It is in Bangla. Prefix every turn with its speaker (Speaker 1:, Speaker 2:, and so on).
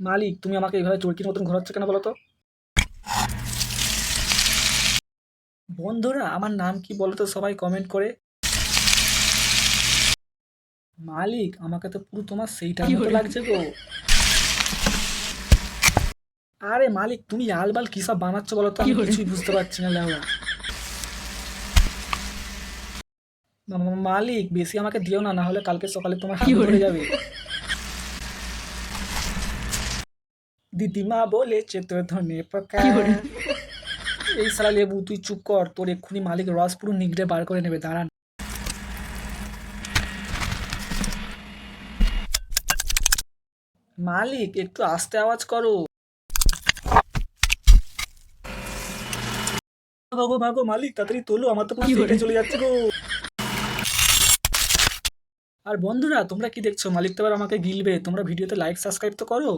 Speaker 1: মালিক, তুমি আমাকে এইভাবে চরকির মতন ঘোরাচ্ছ কেন বলো তো? বন্ধুরা, আমার নাম কি বলো তো সবাই কমেন্ট করে। মালিক, আমাকে তো পুরো তোমার সেইটার মতো লাগছে গো। আরে মালিক, তুমি আলবাল কি সব বানাচ্ছ বলো তো? আমি কিছুই বুঝতে পারছি না লেওড়া। মালিক, বেশি আমাকে দিও না, না হলে কালকে সকালে তোমার হাগু ধরে যাবে। দিদিমা বলেছে তো ধনে পাকা। এই শালা লেবু, তুই চুপ কর, তোর এক্ষুনি মালিক রস পুরো নিগড়ে বার করে নেবে, দাঁড়ান। মালিক, একটু আস্তে আওয়াজ করো। ভাগো ভাগো মালিক, তাড়াতাড়ি তোলো, আমার তো পুরো পেটে চলে যাচ্ছে গো। আর বন্ধুরা, তোমরা কি দেখছো? মালিক তো এবার আমাকে গিলবে। তোমরা ভিডিওতে লাইক সাবস্ক্রাইব তো করো।